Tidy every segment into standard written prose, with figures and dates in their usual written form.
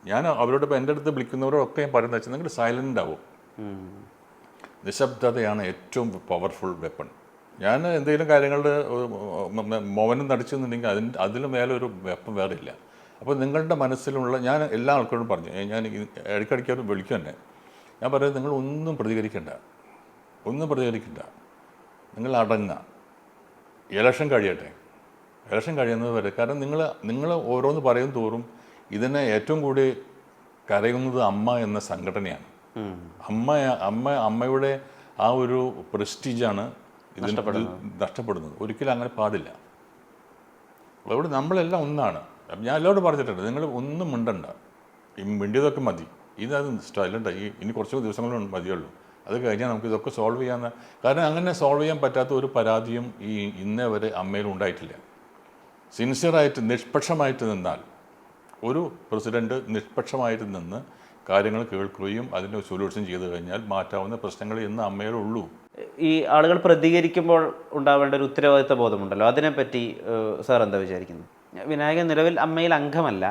ഞാൻ അവരോട് ഇപ്പോൾ എൻ്റെ അടുത്ത് വിളിക്കുന്നവരൊക്കെ ഞാൻ പറയുന്നത് വെച്ചാൽ നിങ്ങൾ സൈലൻ്റ് ആവും. നിശബ്ദതയാണ് ഏറ്റവും പവർഫുൾ വെപ്പൺ. ഞാൻ എന്തെങ്കിലും കാര്യങ്ങളുടെ മൗനം നടിച്ചെന്നുണ്ടെങ്കിൽ അതിലും മേലെ ഒരു വെപ്പൺ വേറെ ഇല്ല. അപ്പോൾ നിങ്ങളുടെ മനസ്സിലുള്ള, ഞാൻ എല്ലാ ആൾക്കാരോടും പറഞ്ഞു, ഞാൻ ഇടയ്ക്കിടയ്ക്ക് അവർ വിളിക്കും തന്നെ, ഞാൻ പറയുന്നത് നിങ്ങൾ ഒന്നും പ്രതികരിക്കണ്ട, നിങ്ങൾ അടങ്ങുക, ഇലക്ഷൻ കഴിയട്ടെ, ഇലക്ഷൻ കഴിയുന്നത് വരെ. കാരണം നിങ്ങൾ ഓരോന്ന് പറയും തോറും ഇതിനെ ഏറ്റവും കൂടി കരയുന്നത് അമ്മ എന്ന സംഘടനയാണ്. അമ്മയുടെ ആ ഒരു പ്രസ്റ്റീജാണ് ഇതിന് നഷ്ടപ്പെടുന്നത്. ഒരിക്കലും അങ്ങനെ പാടില്ല. അതുകൊണ്ട് നമ്മളെല്ലാം ഒന്നാണ്. ഞാൻ എല്ലാവരോടും പറഞ്ഞിട്ടുണ്ട്, നിങ്ങൾ ഒന്നും മിണ്ടണ്ട, ഈ മിണ്ടിയതൊക്കെ മതി, ഇതത് സ്റ്റൈലുണ്ട്, ഇനി കുറച്ച് ദിവസങ്ങളും മതിയുള്ളൂ, അത് കഴിഞ്ഞാൽ നമുക്ക് ഇതൊക്കെ സോൾവ് ചെയ്യാമെന്ന്. കാരണം അങ്ങനെ സോൾവ് ചെയ്യാൻ പറ്റാത്ത ഒരു പരാതിയും ഇന്നേ വരെ അമ്മയിലും ഉണ്ടായിട്ടില്ല. സിൻസിയറായിട്ട് നിഷ്പക്ഷമായിട്ട് നിന്നാൽ, ഒരു പ്രസിഡൻറ്റ് നിഷ്പക്ഷമായിട്ട് നിന്ന് കാര്യങ്ങൾ കേൾക്കുകയും അതിന് സൊല്യൂഷൻ ചെയ്തു കഴിഞ്ഞാൽ മാറ്റാവുന്ന പ്രശ്നങ്ങൾ ഇന്ന് അമ്മയിലുള്ളൂ. ഈ ആളുകൾ പ്രതികരിക്കുമ്പോൾ ഉണ്ടാവേണ്ട ഒരു ഉത്തരവാദിത്ത ബോധമുണ്ടല്ലോ, അതിനെപ്പറ്റി സാർ എന്താ വിചാരിക്കുന്നത്? വിനായകൻ നിലവിൽ അമ്മയിൽ അംഗമല്ല,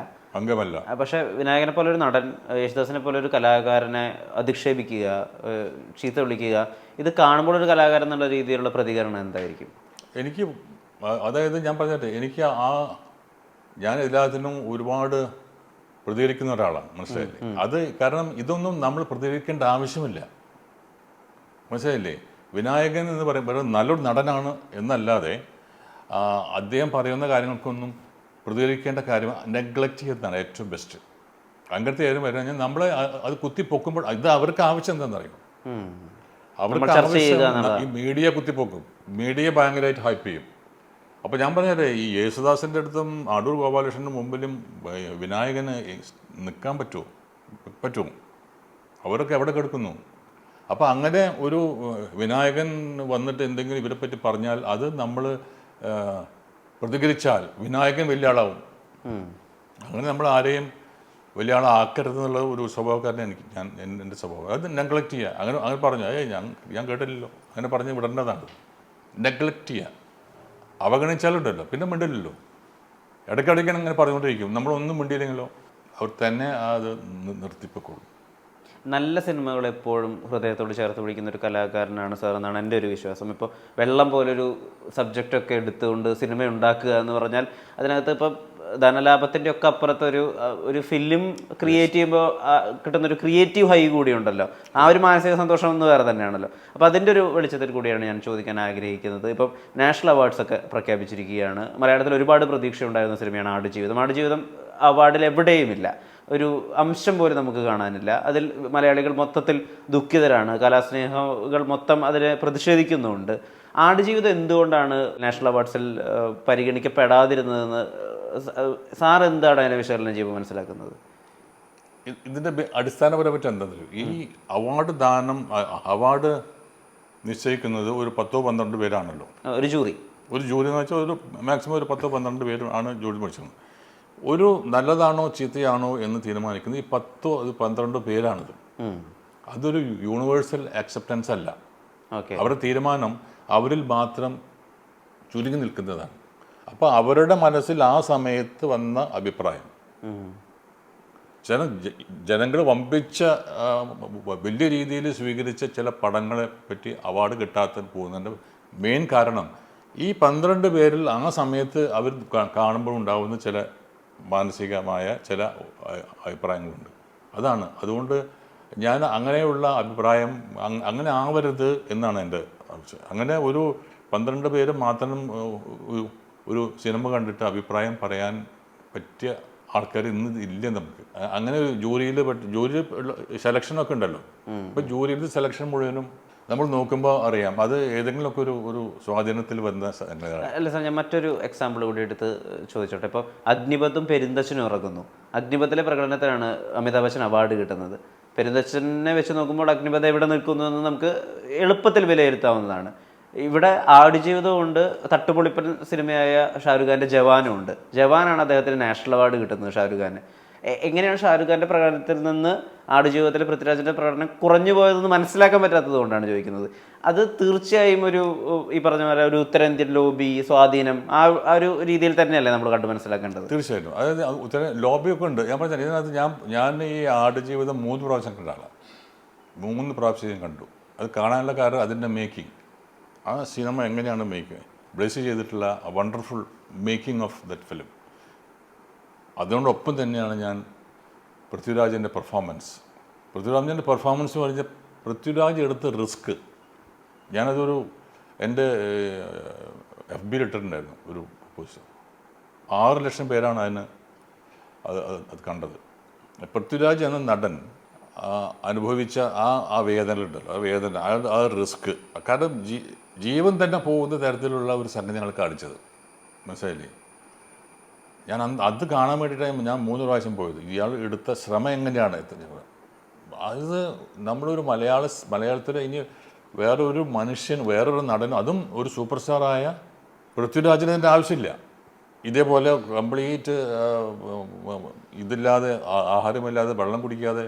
പക്ഷെ വിനായകനെ പോലെ ഒരു നടൻ, യേശുദാസിനെ പോലെ ഒരു കലാകാരനെ അധിക്ഷേപിക്കുക, ചീത്ത വിളിക്കുക, ഇത് കാണുമ്പോൾ ഒരു കലാകാരൻ എന്നുള്ള രീതിയിലുള്ള പ്രതികരണം എന്തായിരിക്കും? എനിക്ക് അതായത് ഞാൻ പറഞ്ഞിട്ട് ഞാൻ എല്ലാത്തിനും ഒരുപാട് പ്രതികരിക്കുന്ന ഒരാളാണ്, മനസ്സിലായില്ലേ? അത് കാരണം ഇതൊന്നും നമ്മൾ പ്രതികരിക്കേണ്ട ആവശ്യമില്ല, മനസ്സിലായില്ലേ? വിനായകൻ എന്ന് പറയുമ്പോൾ നല്ലൊരു നടനാണ് എന്നല്ലാതെ അദ്ദേഹം പറയുന്ന കാര്യങ്ങൾക്കൊന്നും പ്രതികരിക്കേണ്ട കാര്യം നെഗ്ലക്റ്റ് ചെയ്യുന്നതാണ് ഏറ്റവും ബെസ്റ്റ്. അങ്ങനത്തെ കാര്യം വരും കഴിഞ്ഞാൽ നമ്മളെ അത് കുത്തിപ്പൊക്കുമ്പോൾ ഇത് അവർക്ക് ആവശ്യം എന്താണെന്നറിയും. അവർക്ക് ആവശ്യം ഈ മീഡിയ കുത്തിപ്പൊക്കും, മീഡിയ ഭയങ്കരമായിട്ട് ഹൈപ്പ് ചെയ്യും. അപ്പോൾ ഞാൻ പറഞ്ഞാലേ, ഈ യേശുദാസിൻ്റെ അടുത്തും അടൂർ ഗോപാലകൃഷ്ണൻ്റെ മുമ്പിലും വിനായകന് നിൽക്കാൻ പറ്റുമോ? അവരൊക്കെ എവിടെ കിടക്കുന്നു? അപ്പോൾ അങ്ങനെ ഒരു വിനായകൻ വന്നിട്ട് എന്തെങ്കിലും ഇവരെ പറ്റി പറഞ്ഞാൽ അത് നമ്മൾ പ്രതികരിച്ചാൽ വിനായകൻ വലിയ ആളാവും. അങ്ങനെ നമ്മൾ ആരെയും വലിയ ആളാക്കരുതെന്നുള്ള ഒരു സ്വഭാവക്കാരനെ എൻ്റെ സ്വഭാവം. അത് നെഗ്ലക്റ്റ് ചെയ്യുക. അങ്ങനെ പറഞ്ഞു, ഞാൻ കേട്ടില്ലല്ലോ, അങ്ങനെ പറഞ്ഞ് വിടേണ്ടതാണ്. നെഗ്ലക്റ്റ് ചെയ്യുക, അവഗണിച്ചാലുണ്ടല്ലോ പിന്നെ മിണ്ടില്ലല്ലോ. ഇടയ്ക്കിടയ്ക്ക് അങ്ങനെ പറഞ്ഞുകൊണ്ടിരിക്കും. നമ്മളൊന്നും മിണ്ടിയില്ലെങ്കിലോ അവർ തന്നെ അത് നിർത്തിപ്പോക്കുള്ളൂ. നല്ല സിനിമകൾ എപ്പോഴും ഹൃദയത്തോട് ചേർത്ത് പിടിക്കുന്ന ഒരു കലാകാരനാണ് സാർ എന്നാണ് എൻ്റെ ഒരു വിശ്വാസം. ഇപ്പോൾ വെള്ളം പോലൊരു സബ്ജക്റ്റൊക്കെ എടുത്തുകൊണ്ട് സിനിമ ഉണ്ടാക്കുക എന്ന് പറഞ്ഞാൽ അതിനകത്ത് ഇപ്പം ധനലാഭത്തിൻ്റെ ഒക്കെ അപ്പുറത്ത് ഒരു ഫിലിം ക്രിയേറ്റ് ചെയ്യുമ്പോൾ കിട്ടുന്നൊരു ക്രിയേറ്റീവ് ഹൈ കൂടിയുണ്ടല്ലോ, ആ ഒരു മാനസിക സന്തോഷം ഒന്ന് വേറെ തന്നെയാണല്ലോ. അപ്പോൾ അതിൻ്റെ ഒരു വെളിച്ചത്തിൽ കൂടിയാണ് ഞാൻ ചോദിക്കാൻ ആഗ്രഹിക്കുന്നത്. ഇപ്പം നാഷണൽ അവാർഡ്സൊക്കെ പ്രഖ്യാപിച്ചിരിക്കുകയാണ്. മലയാളത്തിൽ ഒരുപാട് പ്രതീക്ഷ ഉണ്ടായിരുന്ന സിനിമയാണ് ആടുജീവിതം അവാർഡിൽ എവിടെയുമില്ല, ഒരു അംശം പോലും നമുക്ക് കാണാനില്ല. അതിൽ മലയാളികൾ മൊത്തത്തിൽ ദുഃഖിതരാണ്, കലാസ്നേഹികൾ മൊത്തം അതിനെ പ്രതിഷേധിക്കുന്നുമുണ്ട്. ആടുജീവിതം എന്തുകൊണ്ടാണ് നാഷണൽ അവാർഡ്സിൽ പരിഗണിക്കപ്പെടാതിരുന്നതെന്ന് സാർ എന്താണ് അതിനെ വിശകലനം ചെയ്യുമ്പോൾ മനസ്സിലാക്കുന്നത്? ഇതിൻ്റെ അടിസ്ഥാനപരമായിട്ട് എന്താണെന്ന്, ഈ അവാർഡ് നിശ്ചയിക്കുന്നത് ഒരു 10-12 പേരാണല്ലോ. ഒരു ജൂറി എന്ന് വെച്ചാൽ ഒരു മാക്സിമം ഒരു 10-12 പേരാണ് ജൂറി പഠിച്ചത്. ഒരു നല്ലതാണോ ചീത്തയാണോ എന്ന് തീരുമാനിക്കുന്നത് ഈ 10-12 പേരാണിത്. അതൊരു യൂണിവേഴ്സൽ അക്സെപ്റ്റൻസ് അല്ല. അവരുടെ തീരുമാനം അവരിൽ മാത്രം ചുരുങ്ങി നിൽക്കുന്നതാണ്. അപ്പോൾ അവരുടെ മനസ്സിൽ ആ സമയത്ത് വന്ന അഭിപ്രായം, ജനങ്ങൾ വമ്പിച്ച വലിയ രീതിയിൽ സ്വീകരിച്ച ചില പടങ്ങളെ പറ്റി അവാർഡ് കിട്ടാത്ത പോകുന്നതിൻ്റെ മെയിൻ കാരണം ഈ 12 പേരിൽ ആ സമയത്ത് അവർ കാണുമ്പോൾ ഉണ്ടാകുന്ന ചില മാനസികമായ ചില അഭിപ്രായങ്ങളുണ്ട്. അതാണ്. അതുകൊണ്ട് ഞാൻ അങ്ങനെയുള്ള അഭിപ്രായം അങ്ങനെ ആവരുത് എന്നാണ് എൻ്റെ ആവശ്യം. അങ്ങനെ ഒരു 12 പേര് മാത്രം ഒരു സിനിമ കണ്ടിട്ട് അഭിപ്രായം പറയാൻ പറ്റിയ ആൾക്കാർ ഇന്ന് ഇല്ല നമുക്ക്. അങ്ങനെ ജൂറിയിൽ സെലക്ഷനൊക്കെ ഉണ്ടല്ലോ. ഇപ്പം ജൂറിയിൽ സെലക്ഷൻ മുഴുവനും നമ്മൾ നോക്കുമ്പോൾ അറിയാം അത് ഏതെങ്കിലുമൊക്കെ ഒരു സ്വാധീനത്തിൽ വന്ന സംഗതിയാണ്. അല്ല സാർ, ഞാൻ മറ്റൊരു എക്സാമ്പിൾ കൂടി എടുത്ത് ചോദിച്ചോട്ടെ. ഇപ്പോൾ അഗ്നിപഥും പെരുന്തച്ഛനും ഇറങ്ങുന്നു. അഗ്നിപഥിലെ പ്രകടനത്തിനാണ് അമിതാഭ് ബച്ചൻ അവാർഡ് കിട്ടുന്നത്. പെരുന്തച്ഛനെ വെച്ച് നോക്കുമ്പോൾ അഗ്നിപഥ് എവിടെ നിൽക്കുന്നു എന്ന് നമുക്ക് എളുപ്പത്തിൽ വിലയിരുത്താവുന്നതാണ്. ഇവിടെ ആടുജീവിതമുണ്ട്, തട്ടുപൊളിപ്പൻ സിനിമയായ ഷാരൂഖ് ഖാൻ്റെ ജവാനും ഉണ്ട്. ജവാനാണ് അദ്ദേഹത്തിന് നാഷണൽ അവാർഡ് കിട്ടുന്നത്, ഷാരൂഖ് ഖാന്. എങ്ങനെയാണ് ഷാരൂഖ് ഖാൻ്റെ പ്രകടനത്തിൽ നിന്ന് ആടുജീവിതത്തിലെ പൃഥ്വിരാജിൻ്റെ പ്രകടനം കുറഞ്ഞു പോയതെന്ന് മനസ്സിലാക്കാൻ പറ്റാത്തത് കൊണ്ടാണ് ചോദിക്കുന്നത്. അത് തീർച്ചയായും ഒരു ഈ പറഞ്ഞ പോലെ ഒരു ഉത്തരേന്ത്യൻ ലോബി സ്വാധീനം ആ ഒരു രീതിയിൽ തന്നെയല്ലേ നമ്മൾ കണ്ടു മനസ്സിലാക്കേണ്ടത്? തീർച്ചയായിട്ടും. അതായത് ലോബിയൊക്കെ ഉണ്ട്. ഞാൻ പറഞ്ഞാൽ ഇതിനകത്ത് ഞാൻ ഈ ആടുജീവിതം 3 പ്രാവശ്യം കണ്ട ആളാണ്. 3 പ്രാവശ്യം ഞാൻ കണ്ടു. അത് കാണാനുള്ള കാരണം അതിൻ്റെ മേക്കിംഗ്, ആ സിനിമ എങ്ങനെയാണ് മേക്കിംഗ്, ബ്ലേസ് ചെയ്തിട്ടുള്ള wonderful making of that film. അതുകൊണ്ടൊപ്പം തന്നെയാണ് ഞാൻ പൃഥ്വിരാജിൻ്റെ പെർഫോമൻസ് എന്ന് പറഞ്ഞാൽ പൃഥ്വിരാജ് എടുത്ത റിസ്ക്. ഞാനതൊരു എൻ്റെ FB ഇട്ടിട്ടുണ്ടായിരുന്നു ഒരു പോസ്റ്റ്. 6 ലക്ഷം പേരാണ് അത് കണ്ടത്. പൃഥ്വിരാജ് എന്ന നടൻ അനുഭവിച്ച ആ വേദനകളുണ്ടല്ലോ, ആ റിസ്ക്, കാരണം ജീവൻ തന്നെ പോകുന്ന തരത്തിലുള്ള ഒരു സംഗതി ഞങ്ങൾ കാണിച്ചത്, മനസ്സിലായില്ലേ? ഞാൻ അത് കാണാൻ വേണ്ടിയിട്ടാണ് ഞാൻ 3 പ്രാവശ്യം പോയത്. ഇയാൾ എടുത്ത ശ്രമം എങ്ങനെയാണ് അത് നമ്മളൊരു മലയാളത്തിൽ ഇനി വേറൊരു മനുഷ്യൻ, വേറൊരു നടനും, അതും ഒരു സൂപ്പർ സ്റ്റാറായ പൃഥ്വിരാജിന് അതിൻ്റെ ആവശ്യമില്ല. ഇതേപോലെ കംപ്ലീറ്റ് ഇതില്ലാതെ, ആഹാരമില്ലാതെ, വെള്ളം കുടിക്കാതെ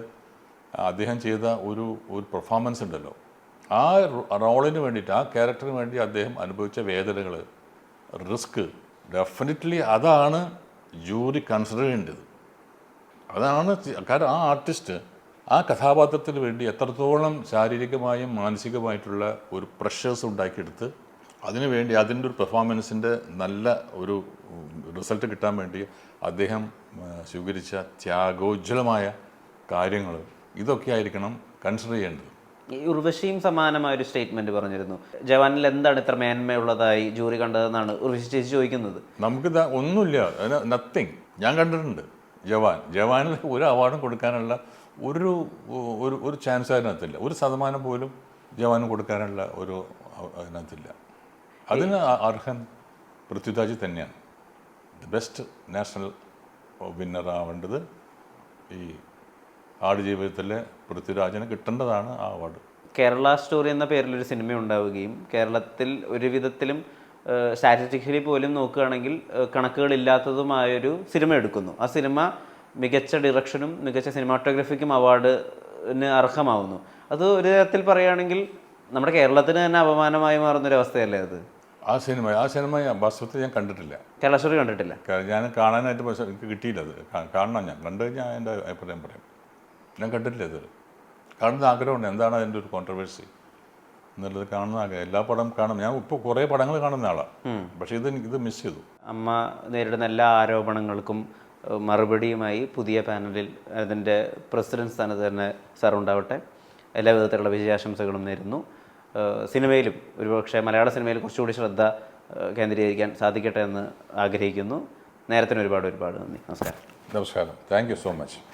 അദ്ദേഹം ചെയ്ത ഒരു പെർഫോമൻസ് ഉണ്ടല്ലോ, ആ റോളിന് വേണ്ടിയിട്ട്, ആ ക്യാരക്ടറിന് വേണ്ടി അദ്ദേഹം അനുഭവിച്ച വേദനകൾ, റിസ്ക്, ഡെഫിനറ്റ്ലി അതാണ് ജൂറി കൺസിഡർ ചെയ്യേണ്ടത്. അതാണ് കാരണം ആ ആർട്ടിസ്റ്റ് ആ കഥാപാത്രത്തിന് വേണ്ടി എത്രത്തോളം ശാരീരികമായും മാനസികമായിട്ടുള്ള ഒരു പ്രഷേഴ്സ് ഉണ്ടാക്കിയെടുത്ത് അതിനുവേണ്ടി അതിൻ്റെ ഒരു പെർഫോമൻസിൻ്റെ നല്ല ഒരു റിസൾട്ട് കിട്ടാൻ വേണ്ടി അദ്ദേഹം സ്വീകരിച്ച ത്യാഗോജ്വലമായ കാര്യങ്ങൾ, ഇതൊക്കെ ആയിരിക്കണം കൺസിഡർ ചെയ്യേണ്ടത്. ഉർവശിയും സമാനമായ ഒരു സ്റ്റേറ്റ്മെന്റ് പറഞ്ഞിരുന്നു. ജവാനിൽ എന്താണ് ഇത്ര മേന്മയുള്ളതായി ജൂറി കണ്ടതെന്നാണ് ഉർവശി ചേച്ചി ചോദിക്കുന്നത്. നമുക്ക് ഒന്നുമില്ല, നത്തിങ്. ഞാൻ കണ്ടിട്ടുണ്ട് ജവാനിൽ ഒരു അവാർഡും കൊടുക്കാനുള്ള ഒരു ചാൻസ് അതിനകത്തില്ല. 1% പോലും ജവാന് കൊടുക്കാനുള്ള അതിനകത്തില്ല. അതിന് അർഹൻ പൃഥ്വിരാജ് തന്നെയാണ്. ബെസ്റ്റ് നാഷണൽ വിന്നർ ആവേണ്ടത് ഈ ആടുജീവിതത്തിലെ പൃഥ്വിരാജിന് കിട്ടേണ്ടതാണ് ആ അവാർഡ്. കേരള സ്റ്റോറി എന്ന പേരിലൊരു സിനിമ ഉണ്ടാവുകയും കേരളത്തിൽ ഒരു വിധത്തിലും സ്റ്റാറ്റിസ്റ്റിക്കലി പോലും നോക്കുകയാണെങ്കിൽ കണക്കുകളില്ലാത്തതുമായൊരു സിനിമ എടുക്കുന്നു. ആ സിനിമ മികച്ച ഡിറക്ഷനും മികച്ച സിനിമാറ്റോഗ്രഫിക്കും അവാർഡിന് അർഹമാവുന്നു. അത് ഒരു തരത്തിൽ പറയുകയാണെങ്കിൽ നമ്മുടെ കേരളത്തിന് തന്നെ അപമാനമായി മാറുന്നൊരവസ്ഥയല്ലേ അത്? ആ സിനിമ വാസ്തവത്തിൽ ഞാൻ കണ്ടിട്ടില്ല. കേരള സ്റ്റോറി കണ്ടിട്ടില്ല. ഞാൻ കാണാനായിട്ട് എനിക്ക് കിട്ടിയില്ല. അത് കാണണം. ഞാൻ കണ്ടു കഴിഞ്ഞാൽ എൻ്റെ അഭിപ്രായം പറയാം. ഞാൻ കണ്ടിട്ടില്ല. ഇത് കാണുന്ന ആഗ്രഹമുണ്ട്. എന്താണ് അതിൻ്റെ ഒരു കോൺട്രവേഴ്സി എന്നുള്ളത് കാണുന്ന ആഗ്രഹം. എല്ലാ പടം കാണും. ഞാൻ ഇപ്പോൾ കുറേ പടങ്ങൾ കാണുന്ന ആളാണ്. പക്ഷേ ഇത് മിസ് ചെയ്തു. അമ്മ നേരിടുന്ന എല്ലാ ആരോപണങ്ങൾക്കും മറുപടിയുമായി പുതിയ പാനലിൽ അതിൻ്റെ പ്രസിഡന്റ് സ്ഥാനത്ത് തന്നെ സാർ ഉണ്ടാവട്ടെ. എല്ലാ വിധത്തിലുള്ള വിജയാശംസകളും നേരുന്നു. സിനിമയിലും ഒരുപക്ഷെ മലയാള സിനിമയിൽ കുറച്ചുകൂടി ശ്രദ്ധ കേന്ദ്രീകരിക്കാൻ സാധിക്കട്ടെ എന്ന് ആഗ്രഹിക്കുന്നു. നേരത്തിന് ഒരുപാട് നന്ദി. നമസ്കാരം. Thank you so much.